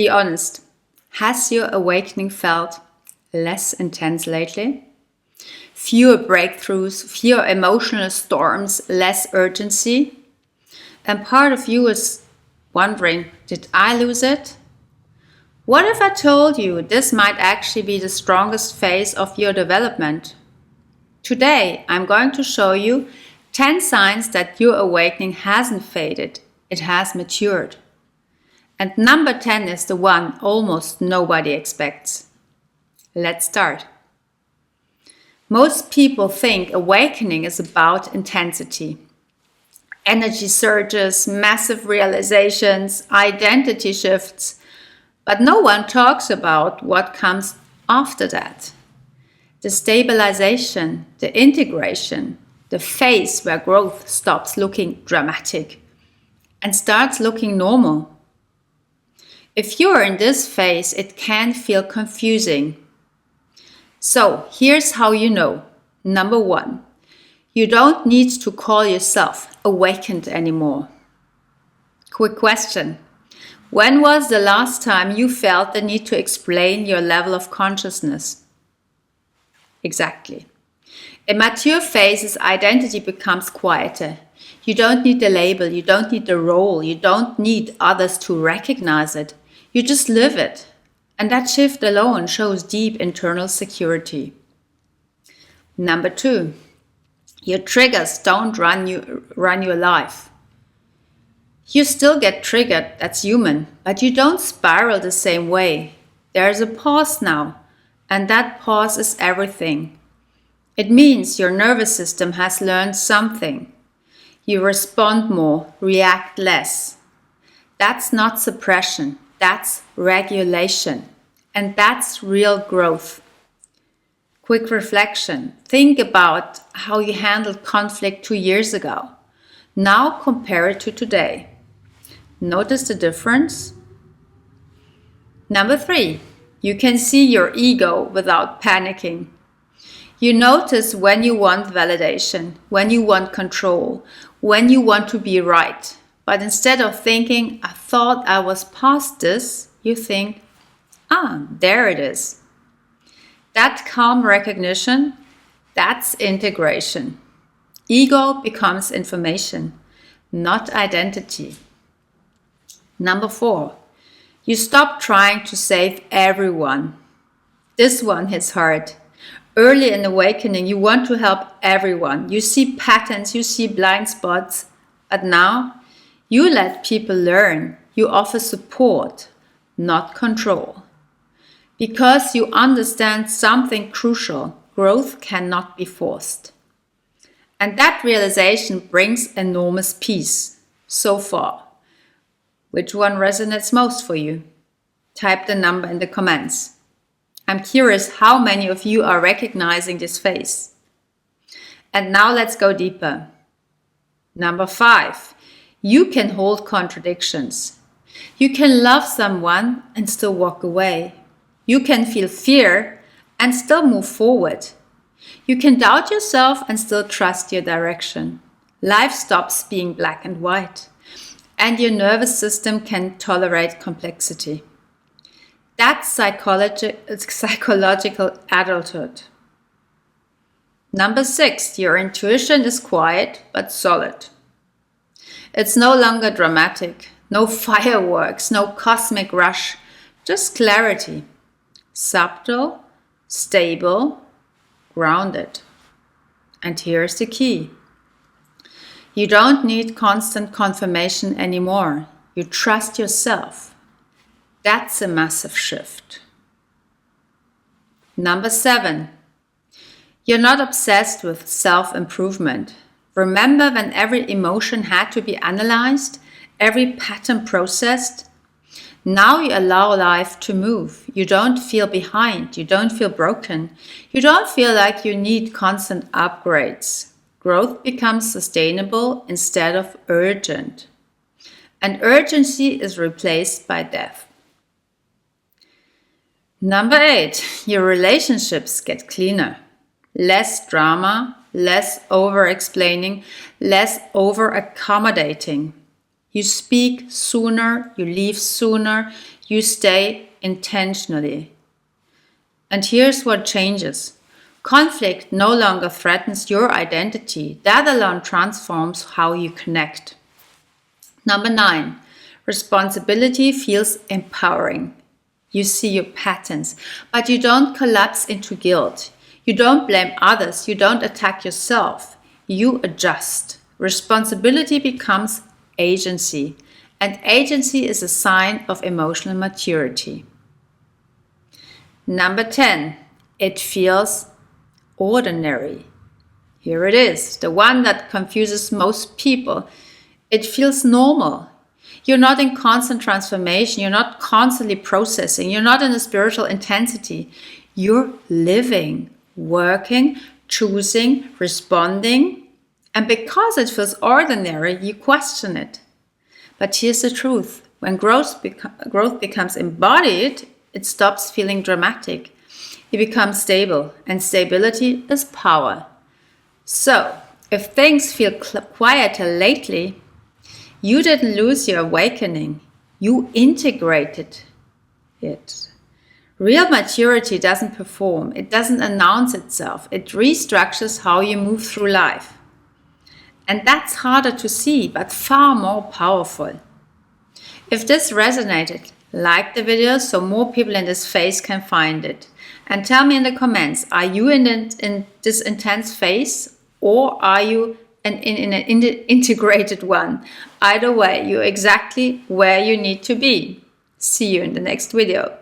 Be honest. Has your awakening felt less intense lately? Fewer breakthroughs, fewer emotional storms, less urgency? And part of you is wondering, did I lose it? What if I told you this might actually be the strongest phase of your development? Today, I'm going to show you 10 signs that your awakening hasn't faded, it has matured. And number 10 is the one almost nobody expects. Let's start. Most people think awakening is about intensity. Energy surges, massive realizations, identity shifts. But no one talks about what comes after that. The stabilization, the integration, the phase where growth stops looking dramatic and starts looking normal. If you're in this phase, it can feel confusing. So here's how you know. Number 1, you don't need to call yourself awakened anymore. Quick question. When was the last time you felt the need to explain your level of consciousness? Exactly. In mature phases, identity becomes quieter. You don't need the label, you don't need the role, you don't need others to recognize it. You just live it. And that shift alone shows deep internal security. Number 2, your triggers don't run your life. You still get triggered, that's human, but you don't spiral the same way. There's a pause now, and that pause is everything. It means your nervous system has learned something. You respond more, react less. That's not suppression, that's regulation, and that's real growth. Quick reflection. Think about how you handled conflict 2 years ago. Now compare it to today. Notice the difference? Number 3, you can see your ego without panicking. You notice when you want validation, when you want control, when you want to be right. But instead of thinking, I thought I was past this, you think, there it is. That calm recognition, that's integration. Ego becomes information, not identity. Number 4, you stop trying to save everyone. This one hits hard. Early in awakening, you want to help everyone. You see patterns, you see blind spots. But now, you let people learn. You offer support, not control. Because you understand something crucial, growth cannot be forced. And that realization brings enormous peace, so far. Which one resonates most for you? Type the number in the comments. I'm curious how many of you are recognizing this phase. And now let's go deeper. Number 5, you can hold contradictions. You can love someone and still walk away. You can feel fear and still move forward. You can doubt yourself and still trust your direction. Life stops being black and white. And your nervous system can tolerate complexity. That's psychological adulthood. Number 6, your intuition is quiet but solid. It's no longer dramatic, no fireworks, no cosmic rush, just clarity. Subtle, stable, grounded. And here's the key. You don't need constant confirmation anymore. You trust yourself. That's a massive shift. Number 7, you're not obsessed with self-improvement. Remember when every emotion had to be analyzed, every pattern processed? Now you allow life to move. You don't feel behind. You don't feel broken. You don't feel like you need constant upgrades. Growth becomes sustainable instead of urgent. And urgency is replaced by depth. Number 8, your relationships get cleaner. Less drama, less over-explaining, less over-accommodating. You speak sooner, you leave sooner, You stay intentionally. And here's what changes. Conflict no longer threatens your identity. That alone transforms how you connect. Number 9, responsibility feels empowering. You see your patterns, but you don't collapse into guilt. You don't blame others. You don't attack yourself. You adjust. Responsibility becomes agency, and agency is a sign of emotional maturity. Number 10, it feels ordinary. Here it is, the one that confuses most people. It feels normal. You're not in constant transformation. You're not constantly processing. You're not in a spiritual intensity. You're living, working, choosing, responding. And because it feels ordinary, you question it. But here's the truth. When growth becomes embodied, it stops feeling dramatic. It becomes stable, and stability is power. So, if things feel quieter lately, you didn't lose your awakening. You integrated it. Real maturity doesn't perform. It doesn't announce itself. It restructures how you move through life. And that's harder to see, but far more powerful. If this resonated, like the video so more people in this phase can find it. And tell me in the comments, are you in this intense phase, or are you in an integrated one? Either way, you're exactly where you need to be. See you in the next video.